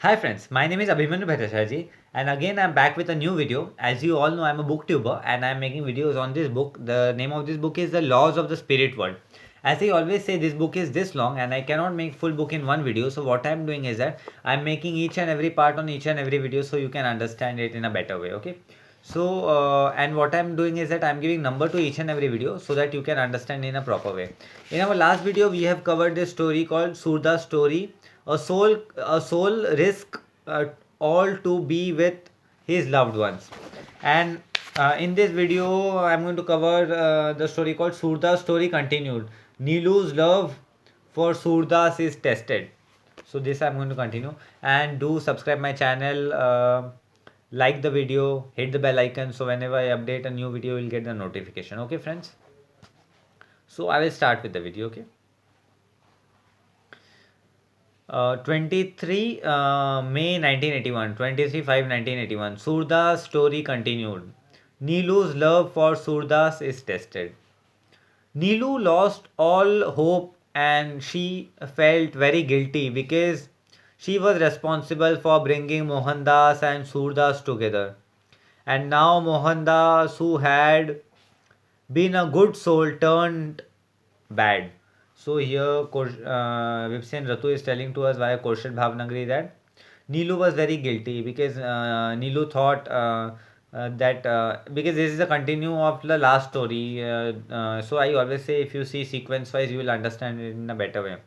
Hi friends, my name is Abhimanyu Bhattacharya and again I'm back with a new video. As you all know, I'm a booktuber and I'm making videos on this book. The name of this book is The Laws of the Spirit World. As I always say, this book is this long and I cannot make full book in one video. So what I'm doing is that I'm making each and every part on each and every video so you can understand it in a better way. Okay. So and what I'm doing is that I'm giving number to each and every video so that you can understand in a proper way. In our last video, we have covered this story called Surda's story. A soul risk all to be with his loved ones. And in this video, I'm going to cover the story called Surda's story continued. Nilu's love for Surdas is tested. So this I'm going to continue, and do subscribe my channel, like the video, hit the bell icon, so whenever I update a new video you'll get the notification. Okay friends, so I will start with the video. Okay. 23 May 1981, 23/5/1981. Surdas story continued. Nilu's love for Surdas is tested. Nilu lost all hope and she felt very guilty because she was responsible for bringing Mohandas and Surdas together. And now Mohandas, who had been a good soul, turned bad. So here Vipsen Ratu is telling to us via Korshad Bhavnagari that Nilu was very guilty because Nilu thought that because this is a continue of the last story. So I always say if you see sequence wise, you will understand it in a better way.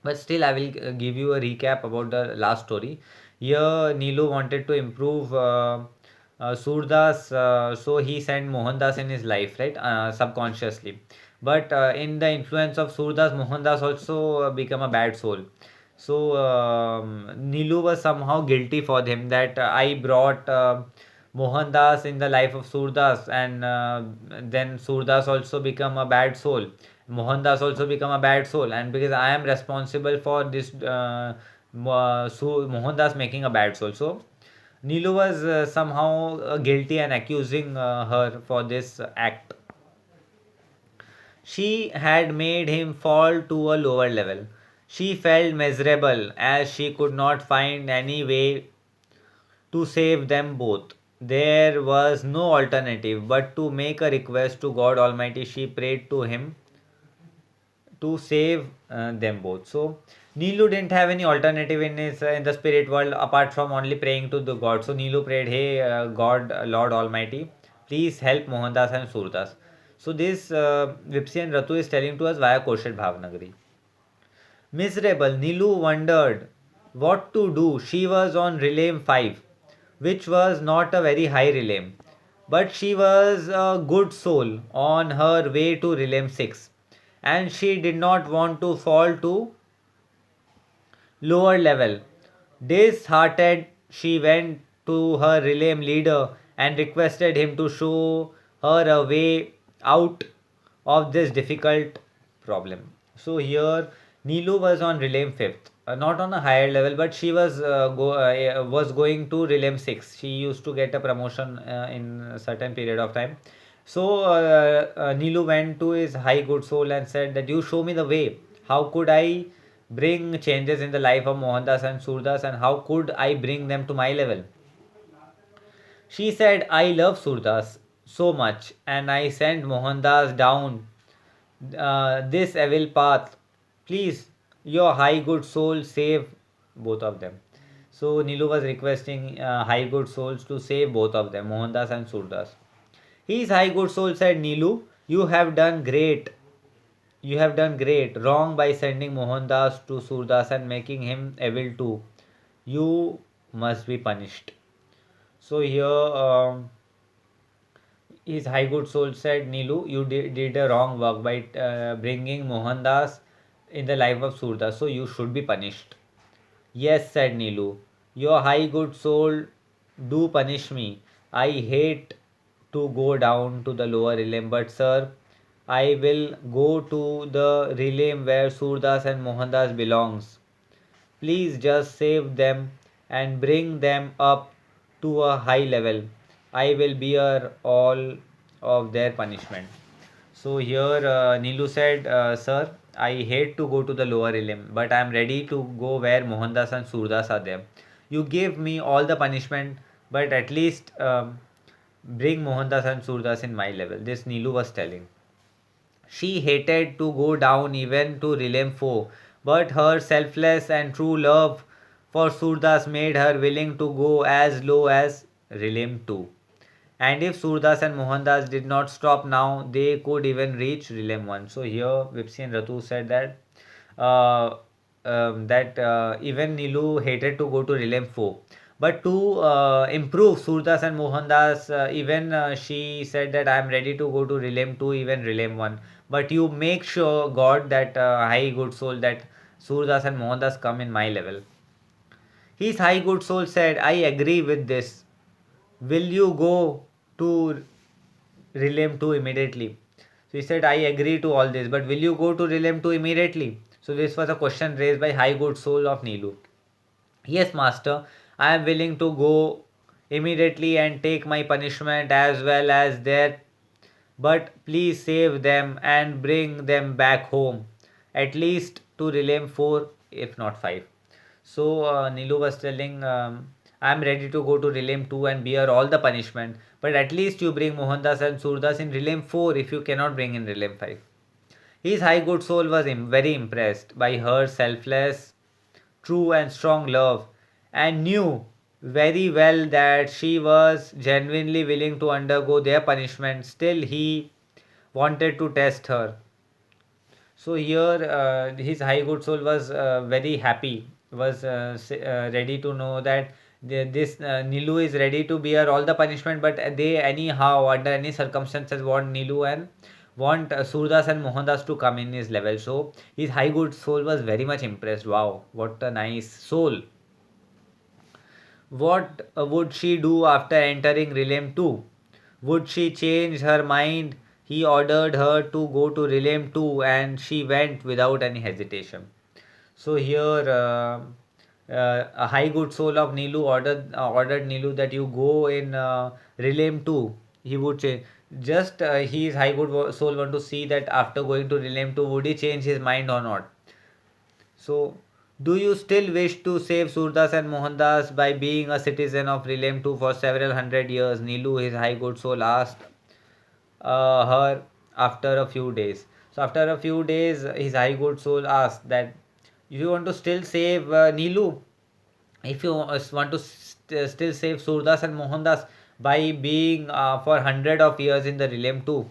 But still, I will give you a recap about the last story. Here, Nilu wanted to improve Surdas, so he sent Mohandas in his life, right? Subconsciously. But in the influence of Surdas, Mohandas also become a bad soul. So Nilu was somehow guilty for him that I brought Mohandas in the life of Surdas, and then Surdas also become a bad soul. Mohandas also become a bad soul, and because I am responsible for this Mohandas making a bad soul. So Nilu was somehow guilty and accusing her for this act. She had made him fall to a lower level. She felt miserable as she could not find any way to save them both. There was no alternative but to make a request to God Almighty. She prayed to Him to save them both. So Nilu didn't have any alternative in the spirit world apart from only praying to the God. So Nilu prayed, "Hey God, Lord Almighty, please help Mohandas and Surdas." So this Vipsi and Ratu is telling to us via Koshet Bhavnagari. Miserable, Nilu wondered what to do. She was on Relay 5, which was not a very high relay, but she was a good soul on her way to Relay 6, and she did not want to fall to lower level. Disheartened, she went to her Relay leader and requested him to show her a way out of this difficult problem. So here Nilu was on Realm 5th, not on a higher level, but she was going to Realm 6. She used to get a promotion in a certain period of time. So Nilu went to his high good soul and said that you show me the way. How could I bring changes in the life of Mohandas and Surdas, and how could I bring them to my level? She said, I love Surdas so much, and I sent Mohandas down this evil path. Please, your high good soul, save both of them. So Nilu was requesting high good souls to save both of them, Mohandas and Surdas. His high good soul said, Nilu, you have done great. You have done great. Wrong by sending Mohandas to Surdas and making him evil too. You must be punished. So here, his high good soul said, Nilu, you did a wrong work by bringing Mohandas in the life of Surdas, so you should be punished. Yes, said Nilu, your high good soul do punish me. I hate to go down to the lower realm, but sir, I will go to the realm where Surdas and Mohandas belongs. Please just save them and bring them up to a high level. I will bear all of their punishment. So here Nilu said, Sir, I hate to go to the lower realm, but I am ready to go where Mohandas and Surdas are there. You give me all the punishment, but at least bring Mohandas and Surdas in my level. This Nilu was telling. She hated to go down even to Realm 4, but her selfless and true love for Surdas made her willing to go as low as Realm 2. And if Surdas and Mohandas did not stop now, they could even reach Realm 1. So here Vipsi and Ratu said that uh, even Nilu hated to go to Realm 4. But to improve Surdas and Mohandas, even she said that I am ready to go to Realm 2, even Realm 1. But you make sure, God, that high good soul, that Surdas and Mohandas come in my level. His high good soul said, I agree with this. Will you go to Realm 2 immediately? So he said, I agree to all this, but will you go to Realm 2 immediately? So this was a question raised by High Good Soul of Nilu. Yes, master, I am willing to go immediately and take my punishment as well as their, but please save them and bring them back home, at least to Realm 4, if not 5. So Nilu was telling, I'm ready to go to Realm 2 and bear all the punishment, but at least you bring Mohandas and Surdas in Realm 4 if you cannot bring in Realm 5. His high good soul was very impressed by her selfless, true, and strong love, and knew very well that she was genuinely willing to undergo their punishment. Still, he wanted to test her. So here, his high good soul was very happy, was ready to know that this Nilu is ready to bear all the punishment, but they anyhow, under any circumstances, want Nilu and want Surdas and Mohandas to come in his level. So his high good soul was very much impressed. Wow, what a nice soul! What would she do after entering Realm 2? Would she change her mind? He ordered her to go to Realm 2 and she went without any hesitation. So here, a high good soul of Nilu ordered Nilu that you go in Realm 2. He would change. Just his high good soul want to see that after going to Realm 2, would he change his mind or not? So, do you still wish to save Surdas and Mohandas by being a citizen of Realm 2 for several hundred years? Nilu, his high good soul, asked her after a few days. So, after a few days, his high good soul asked that if you want to still save Nilu, if you want to still save Surdas and Mohandas by being for 100 of years in the Realm 2.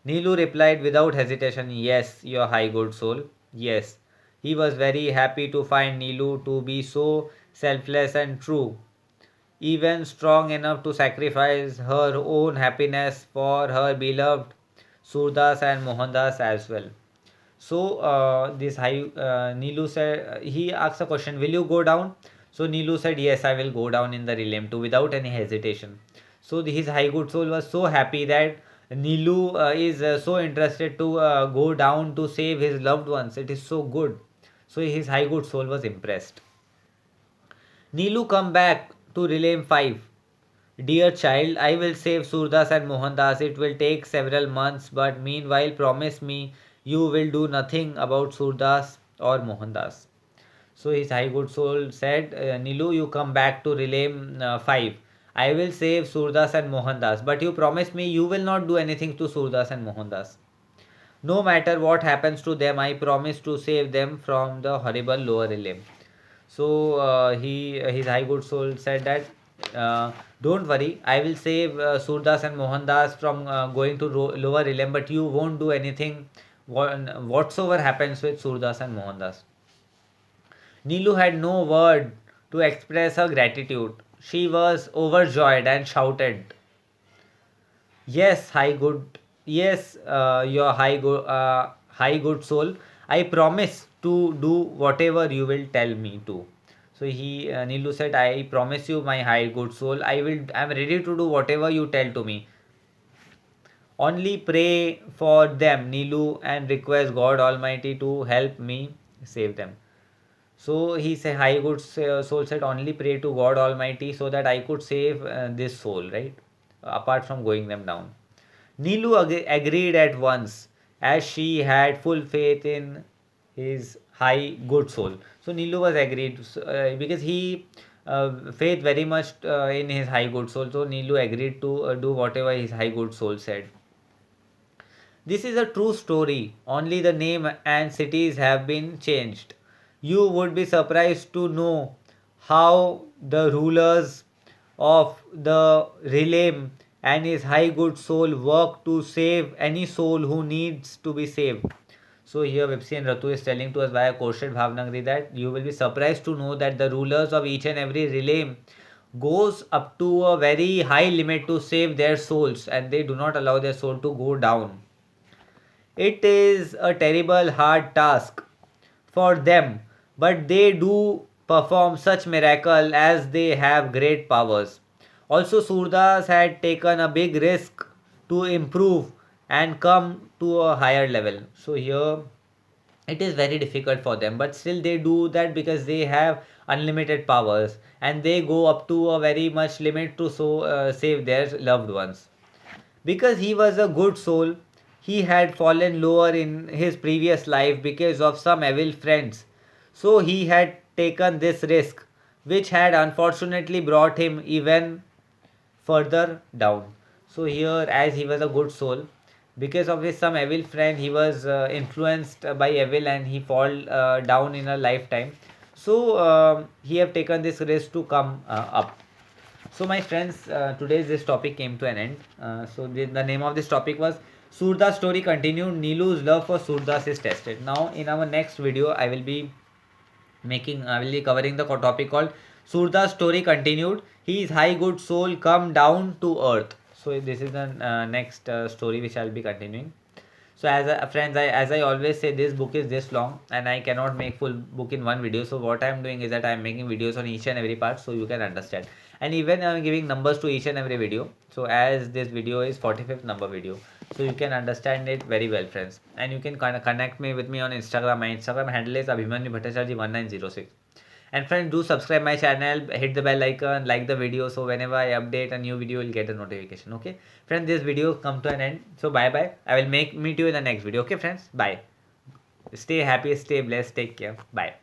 Nilu replied without hesitation, yes, your high good soul, yes. He was very happy to find Nilu to be so selfless and true, even strong enough to sacrifice her own happiness for her beloved Surdas and Mohandas as well. So this high Nilu said he asked a question, will you go down? So Nilu said, yes, I will go down in the Realm 2 without any hesitation. So his high good soul was so happy that Nilu is so interested to go down to save his loved ones. It is so good. So his high good soul was impressed. Nilu, come back to Realm 5. Dear child, I will save Surdas and Mohandas. It will take several months, but meanwhile, promise me you will do nothing about Surdas or Mohandas. So his high good soul said, Nilu, you come back to Realm 5. I will save Surdas and Mohandas, but you promise me you will not do anything to Surdas and Mohandas. No matter what happens to them, I promise to save them from the horrible lower realm. So his high good soul said that don't worry, I will save Surdas and Mohandas from going to lower realm, but you won't do anything whatsoever happens with Surdas and Mohandas. Nilu had no word to express her gratitude. She was overjoyed and shouted, yes, your high good soul. I promise to do whatever you will tell me to. So Nilu said, I promise you, my high good soul. I'm ready to do whatever you tell to me. Only pray for them, Nilu, and request God Almighty to help me save them. So he said, high good soul said, only pray to God Almighty so that I could save this soul, right? Apart from going them down. Nilu agreed at once as she had full faith in his high good soul. So Nilu was agreed because he faith very much in his high good soul. So Nilu agreed to do whatever his high good soul said. This is a true story. Only the name and cities have been changed. You would be surprised to know how the rulers of the realm and his high good soul work to save any soul who needs to be saved. So here Vipsi and Ratu is telling to us via Korshed Bhavnagari that you will be surprised to know that the rulers of each and every realm goes up to a very high limit to save their souls, and they do not allow their soul to go down. It is a terrible hard task for them, but they do perform such miracle as they have great powers. Also, Surdas had taken a big risk to improve and come to a higher level. So here it is very difficult for them, but still they do that because they have unlimited powers and they go up to a very much limit to save their loved ones. Because he was a good soul, he had fallen lower in his previous life because of some evil friends. So he had taken this risk, which had unfortunately brought him even further down. So here, as he was a good soul, because of his some evil friend, he was influenced by evil and he fall down in a lifetime. So he have taken this risk to come up. So my friends, today's this topic came to an end. The name of this topic was Surda's story continued. Nilu's love for Surdas is tested. Now in our next video, I will be covering the topic called Surda's story continued. His high good soul come down to earth. So this is the next story which I will be continuing. So as I always say, this book is this long and I cannot make full book in one video. So what I am doing is that I am making videos on each and every part so you can understand. And even I am giving numbers to each and every video. So as this video is 45th number video, so you can understand it very well, friends. And you can kind of connect me with me on Instagram. My Instagram handle is Abhimanyu Bhattacharjee 1906. And friends, do subscribe my channel, hit the bell icon, like the video, so whenever I update a new video, you'll get a notification. Okay, friends, this video come to an end. So bye bye. I will meet you in the next video. Okay, friends, bye. Stay happy, stay blessed, take care. Bye.